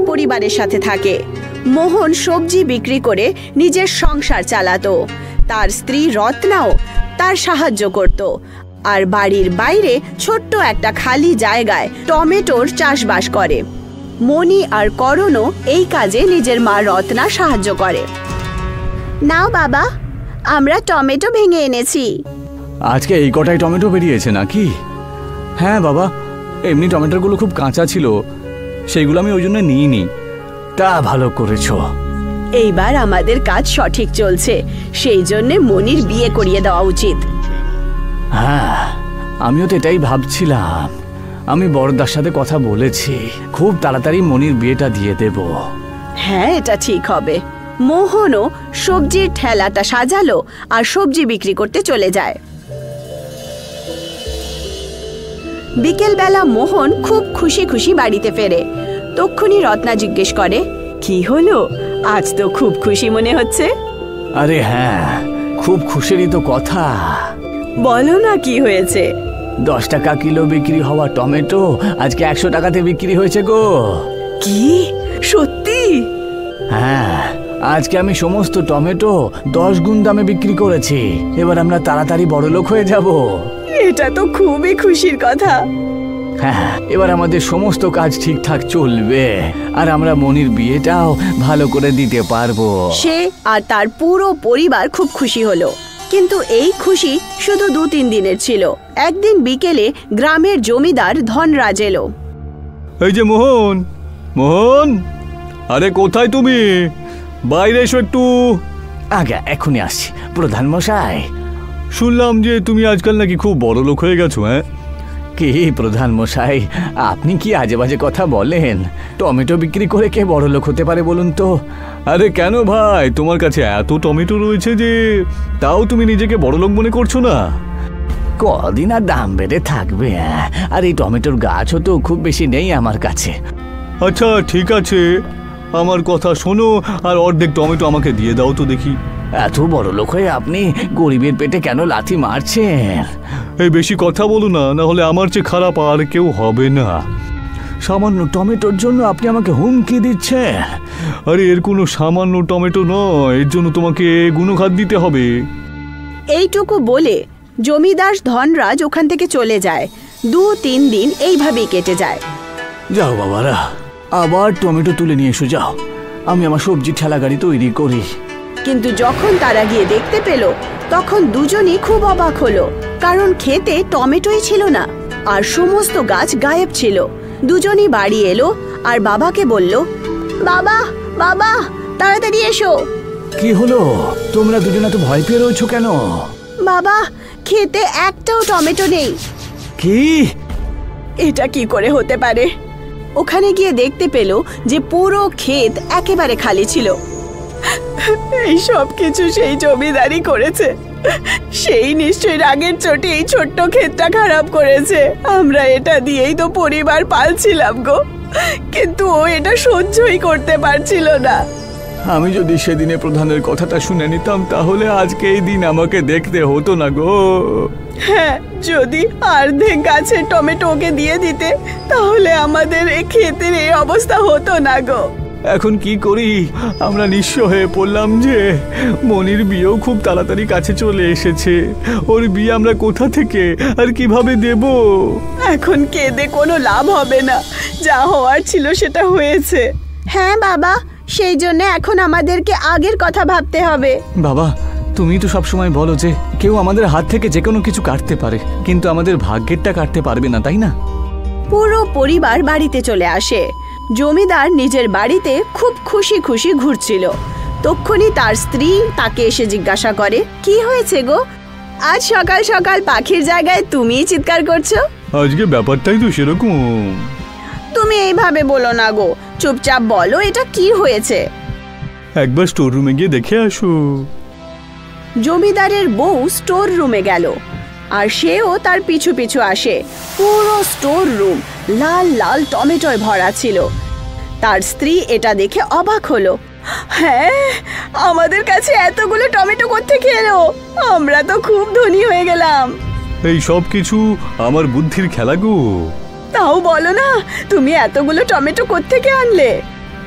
পরিবারের সাথে থাকে। মোহন সবজি বিক্রি করে নিজের সংসার চালাতো। তার স্ত্রী রত্নাও তার সাহায্য করত আর বাড়ির বাইরে ছোট্ট একটা খালি জায়গায় টমেটোর চাষবাস করে। মণি আর করণও এই কাজে নিজের মা রত্না সাহায্য করে। নাও বাবা, আমরা টমেটো ভেঙে এনেছি। আজকে এই কটাই টমেটো বেরিয়েছে নাকি? হ্যাঁ বাবা, এমনি টমেটোগুলো খুব কাঁচা ছিল, সেইগুলো আমি ওই জন্য নিইনি। তা ভালো করেছো। এইবার আমাদের কাজ সঠিক চলছে, সেই জন্য মনির বিয়ে করিয়ে দেওয়া উচিত। হ্যাঁ, আমিও তো এটাই ভাবছিলাম। আমি বড়দার সাথে কথা বলেছি, খুব তাড়াতাড়ি মনির বিয়েটা দিয়ে দেব। হ্যাঁ, এটা ঠিক হবে। মোহনও সবজির ঠেলাটা সাজালো আর সবজি বিক্রি করতে চলে যায়। বিকেলবেলা মোহন খুব খুশি খুশি বাড়িতে ফেরে। তক্ষুনি রত্না জিজ্ঞেস করে, কি হলো, আজ তো খুব খুশি মনে হচ্ছে? আরে হ্যাঁ, খুব খুশিরই তো কথা। বলো না কি হয়েছে? 10 টাকা কিলো বিক্রি হওয়া টমেটো আজকে 100 টাকাতে বিক্রি হয়েছে গো। কি, সত্যি? হ্যাঁ, আজকে আমি সমস্ত টমেটো 10 গুণ দামে বিক্রি করেছি। এবার আমরা তাড়াতাড়ি বড়লোক হয়ে যাব। এটা তো খুবই খুশির কথা। হ্যাঁ, এবার আমাদের সমস্ত কাজ ঠিকঠাক চলবে আর আমরা মনির বিয়েটাও ভালো করে দিতে পারবো। সে আর তার পুরো পরিবার খুব খুশি হলো। কিন্তু এই খুশি শুধু 2-3 দিনের ছিল। একদিন বিকেলে গ্রামের জমিদার ধনরাজ এলো। এই যে মোহন, মোহন, আরে কোথায় তুমি? বাইরে এসো একটু। আগে এখনই আসছি প্রধান মশাই। শুনলাম যে তুমি আজকাল নাকি খুব বড় লোক হয়ে গেছো। হ্যাঁ, কি প্রধান মশাই, আপনি কি আজে বাজে কথা বলেন? টমেটো বিক্রি করে কে বড় লোক হতে পারে বলুন তো? আরে কেন ভাই, তোমার কাছে এত টমেটো রয়েছে যে তাও তুমি নিজেকে বড় লোক মনে করছো না? কদিন আর দাম বেড়ে থাকবে, আর এই টমেটোর গাছও তো খুব বেশি নেই আমার কাছে। আচ্ছা ঠিক আছে, আমার কথা শোনো আর অর্ধেক টমেটো আমাকে দিয়ে দাও তো দেখি। এত বড় লোক হয়ে আপনি গরিবের পেটে কেন লাথি মারছেন? এই বেশি কথা বলো না, না হলে আমার চেয়ে খারাপ আর কেউ হবে না। সামান্য টমেটোর জন্য আপনি আমাকে হুমকি দিচ্ছেন? আরে এর কোনো সামান্য টমেটো নয়, এর জন্য তোমাকে গুণঘাত দিতে হবে। এইটুকু বলে জমিদার ধনরাজ ওখান থেকে চলে যায়। 2-3 দিন এইভাবেই কেটে যায়। যাও বাবারা, আবার টমেটো তুলে নিয়ে এসো যাও, আমি আমার সবজি ঠেলা গাড়ি তৈরি করি। কিন্তু যখন তারা গিয়ে দেখতে পেল, তখন দুজনই খুব অবাক হলো, কারণ খেতে টমেটোই ছিল না আর সমস্ত গাছ গায়েব ছিল। দুজনই বাড়ি এলো আর বাবাকে বলল, বাবা, বাবা, তাড়াতাড়ি এসো। কি হলো, তোমরা দুজনে তো ভয় পেয়ে রয়েছো কেন? বাবা, খেতে একটাও টমেটো নেই। কি? এটা কি করে হতে পারে? ওখানে গিয়ে দেখতে পেল যে পুরো ক্ষেত একেবারে খালি ছিল। এই সব কিছু সেই জমিদারই করেছে। সেই নিশ্চয়ই রাগের চোটে এই ছোট্ট ক্ষেতটা খারাপ করেছে। আমরা এটা দিয়েই তো পরিবার পালছিলাম গো, কিন্তু ও এটা সহ্যই করতে পারছিল না। আমি যদি সেদিনে প্রধানের কথাটা শুনে নিতাম তাহলে আজকে এই দিন আমাকে দেখতে হতো না গো। হ্যাঁ, যদি অর্ধেক গাছের টমেটো ওকে দিয়ে দিতে তাহলে আমাদের এই ক্ষেতের এই অবস্থা হতো না গো। এখন কি করি, আমরা নিঃস্ব হয়ে পড়লাম যে মনির বিয়েও খুব তাড়াতাড়ি কাছে চলে এসেছে। ওর বিয়ে আমরা কোথা থেকে আর কিভাবে দেব? এখন কেঁদে কোনো লাভ হবে না, যা হওয়ার ছিল সেটা হয়েছে। হ্যাঁ বাবা, সেই জন্য এখন আমাদেরকে আগের কথা ভাবতে হবে। বাবা, তুমি তো সবসময় বলো যে কেউ আমাদের হাত থেকে যে কোনো কিছু কাটতে পারে, কিন্তু আমাদের ভাগ্যেরটা কাটতে পারবে না, তাই না? পুরো পরিবার বাড়িতে চলে আসে। জমিদার নিজের বাড়িতে খুব খুশি খুশি ঘুরছিল। তক্ষুনি তার স্ত্রী তাকে এসে জিজ্ঞাসা করে, কি হয়েছে গো, আজ সকাল সকাল পাখির জায়গায় তুমিই চিৎকার করছো? আজকে ব্যাপারটাই তো সেরকম। তুমি এইভাবে বলো না গো, চুপচাপ বলো এটা কি হয়েছে। একবার স্টোর রুমে গিয়ে দেখে আসো। জমিদারের বউ স্টোর রুমে গেল আর সেও তার পিছু পিছু আসে। পুরো স্টোর রুম লাল লাল টমেটোয় ভরা ছিল। তার স্ত্রী এটা দেখে অবাক হলো। হ্যাঁ, আমাদের কাছে এতগুলো টমেটো কোত্থেকে এলো? আমরা তো খুব ধনী হয়ে গেলাম। এই সব কিছু আমার বুদ্ধির খেলা গো। তাও বলো না, তুমি এতগুলো টমেটো কোত্থেকে আনলে?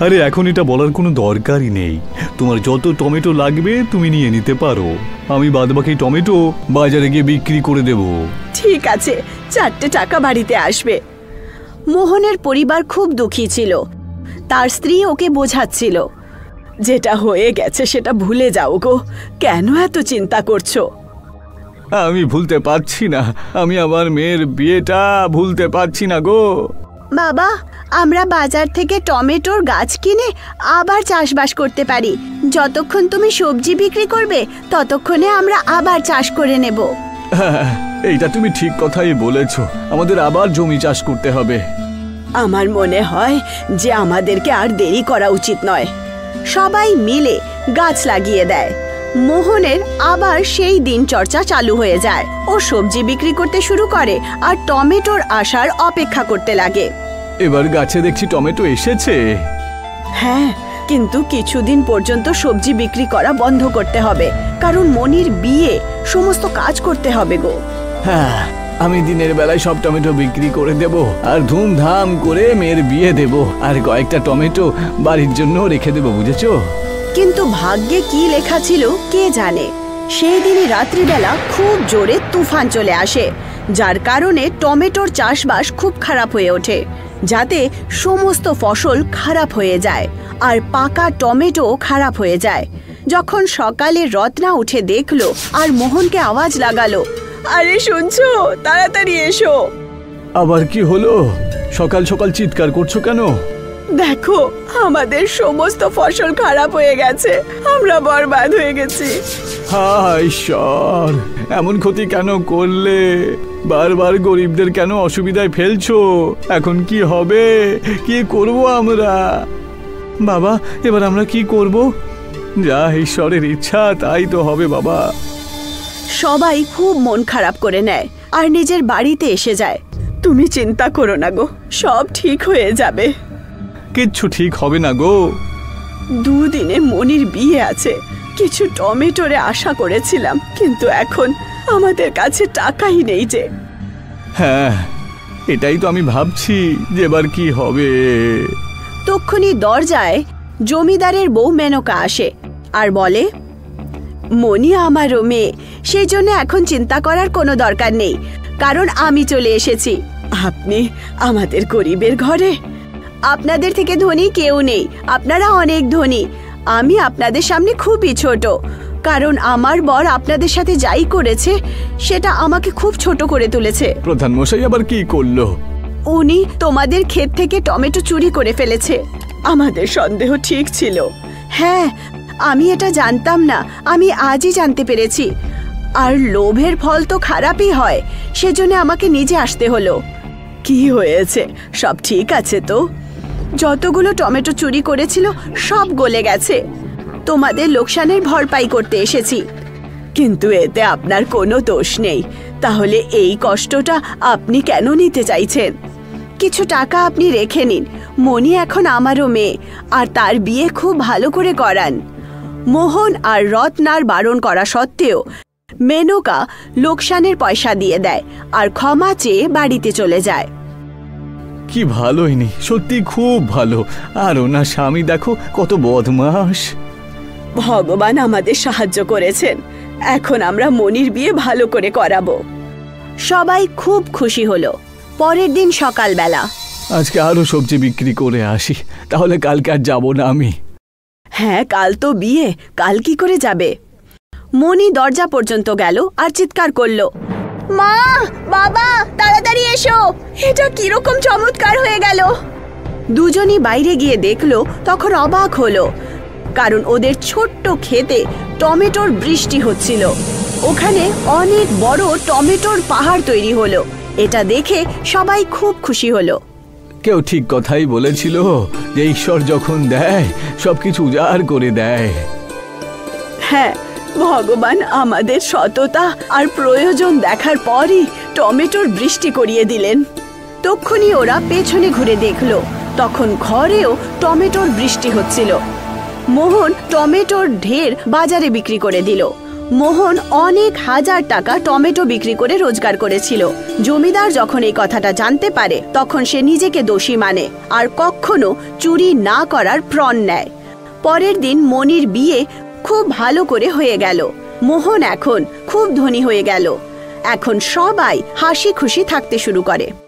আরে এখন এটা বলার কোনো দরকারই নেই। তোমার যত টমেটো লাগবে তুমি নিয়ে নিতে পারো, আমি বাদবাকি টমেটো বাজারে গিয়ে বিক্রি করে দেব। ঠিক আছে, 4টে টাকা বাড়িতে আসবে। মোহনের পরিবার খুব দুঃখী ছিল। তার স্ত্রী ওকে বোঝাচ্ছিল, যেটা হয়ে গেছে সেটা ভুলে যাও গো, কেন এত চিন্তা করছো? আমি ভুলতে পারছি না, আমি আমার মেয়ের বিয়েটা ভুলতে পারছি না গো। বাবা, আমরা বাজার থেকে টমেটোর গাছ কিনে আবার চাষবাস করতে পারি। যতক্ষণ তুমি সবজি বিক্রি করবে ততক্ষণে আমরা আবার চাষ করে নেব। হ্যাঁ, এইটা তুমি ঠিক কথাই বলেছ, আমাদের আবার জমি চাষ করতে হবে। আমার মনে হয় যে আমাদেরকে আর দেরি করা উচিত নয়। সবাই মিলে গাছ লাগিয়ে দেয়। মোহনের আবার সেই দিনচর্চা চালু হয়ে যায়। ও সবজি বিক্রি করতে শুরু করে আর টমেটোর আসার অপেক্ষা করতে লাগে। এবার গাছে দেখছি টমেটো এসেছে। হ্যাঁ, কিন্তু কিছুদিন পর্যন্ত সবজি বিক্রি করা বন্ধ করতে হবে, কারণ মনির বিয়ে, সমস্ত কাজ করতে হবে গো। হ্যাঁ, আমি দিনের বেলায় সব টমেটো বিক্রি করে দেব আর ধুমধাম করে মেয়ের বিয়ে দেব, আর কয়েকটা টমেটো বাড়ির জন্য রেখে দেব, বুঝেছো? কিন্তু ভাগ্যে কি লেখা ছিল কে জানে। সেই দিনই রাত্রিবেলা খুব জোরে তুফান চলে আসে, যার কারণে টমেটোর চাষবাস খুব খারাপ হয়ে ওঠে, যাতে সমস্ত ফসল খারাপ হয়ে যায় আর পাকা টমেটো খারাপ হয়ে যায়। যখন সকালে রত্না উঠে দেখলো আর মোহনকে আওয়াজ লাগালো, আরে শুনছো, তাড়াতাড়ি এসো। আবার কি হলো? সকাল সকাল চিৎকার করছো কেন? দেখো, আমাদের সমস্ত ফসল খারাপ হয়ে গেছে, আমরা বরবাদ হয়ে গেছি। হায় ঈশ্বর, এমন ক্ষতি কেন করলে? বারবার গরিবদের কেন অসুবিধায় ফেলছো? এখন কি হবে? কি করব আমরা? বাবা, এবার আমরা কি করব? যা ঈশ্বরের ইচ্ছা তাই তো হবে বাবা। সবাই খুব মন খারাপ করে নেয় আর নিজের বাড়িতে এসে যায়। তুমি চিন্তা করো না গো, সব ঠিক হয়ে যাবে। কিচ্ছু ঠিক হবে না গো। 2 দিনে মনির বিয়ে আছে। কিছু টমেটোরে আশা করেছিলাম, কিন্তু এখন আমাদের কাছে টাকাই নেই যে। হ্যাঁ, এটাই তো আমি ভাবছি যে এবার কি হবে। তক্ষুনি দরজায় জমিদারের বউ মেনকা আসে আর বলে, মনি আমারও মেয়ে, সেই জন্য এখন চিন্তা করার কোনো দরকার নেই, কারণ আমি চলে এসেছি। আপনি আমাদের গরিবের ঘরে, আপনাদের থেকে ধনী কেউ নেই, আপনারা অনেক ধনী। আমি আপনাদের সামনে খুবই ছোট, কারণ আমার বর আপনাদের সাথে যাই করেছে সেটা আমাকে খুব ছোট করে তুলেছে। প্রধান মশাই আবার কি করলো? উনি তোমাদের ক্ষেত থেকে টমেটো চুরি করে ফেলেছে। আমাদের সন্দেহ ঠিক ছিল। হ্যাঁ, আমি এটা জানতাম না, আমি আজই জানতে পেরেছি। আর লোভের ফল তো খারাপই হয়, সেজন্য আমাকে নিজে আসতে হলো। কি হয়েছে? সব ঠিক আছে তো? যতগুলো টমেটো চুরি করেছিল সব গলে গেছে। তোমাদের লোকসানের ভরপাই করতে এসেছি, কিন্তু এতে আপনার কোনো দোষ নেই। তাহলে এই কষ্টটা আপনি কেন নিতে চাইছেন? কিছু টাকা আপনি রেখে নিন। মনি এখন আমারও মেয়ে, আর তার বিয়ে খুব ভালো করে করান। মোহন আর রত্নার বারণ করা সত্ত্বেও মেনকা লোকসানের পয়সা দিয়ে দেয় আর ক্ষমা চেয়ে বাড়িতে চলে যায়। কি ভালো হয়নি, সত্যি খুব ভালো। আর ওনার স্বামী দেখো কত বদমাস। ভগবান আমাদের সাহায্য করেছেন, এখন আমরা মনির বিয়ে ভালো করে করাবো। সবাই খুব খুশি হলো। পরের দিন সকালবেলা, আজকে আরো সবজি বিক্রি করে আসি, তাহলে কালকে আর যাবো না আমি। হ্যাঁ, কাল তো বিয়ে, কাল কি করে যাবে? মনি দরজা পর্যন্ত গেল আর চিৎকার করলো, মা, বাবা, তাড়াতাড়ি এসো, এটা কিরকম চমৎকার হয়ে গেল। দুজনই বাইরে গিয়ে দেখলো, তখন অবাক হলো, কারণ ওদের ছোট্ট ক্ষেতে টমেটোর বৃষ্টি হচ্ছিল। ওখানে অনেক বড় টমেটোর পাহাড় তৈরি হলো। এটা দেখে সবাই খুব খুশি হলো। কেউ ঠিক কথাই বলেছিল যে ঈশ্বর যখন দেয় সবকিছু উজাড় করে দেয়। হ্যাঁ, ভগবান আমাদের সততা আর প্রয়োজন দেখার পরই টমেটোর বৃষ্টি করিয়ে দিলেন। তক্ষুনি ওরা পেছনে ঘুরে দেখলো, তখন ঘরেও টমেটোর বৃষ্টি হচ্ছিল। মোহন টমেটোর ঢের বাজারে বিক্রি করে দিল। মোহন অনেক হাজার টাকা টমেটো বিক্রি করে রোজগার করেছিল। জমিদার যখন এই কথাটা জানতে পারে তখন সে নিজেকে দোষী মানে আর কখনো চুরি না করার প্রণ নেয়। পরের দিন মনির বিয়ে খুব ভালো করে হয়ে গেল। মোহন এখন খুব ধনী হয়ে গেল। এখন সবাই হাসি খুশি থাকতে শুরু করে।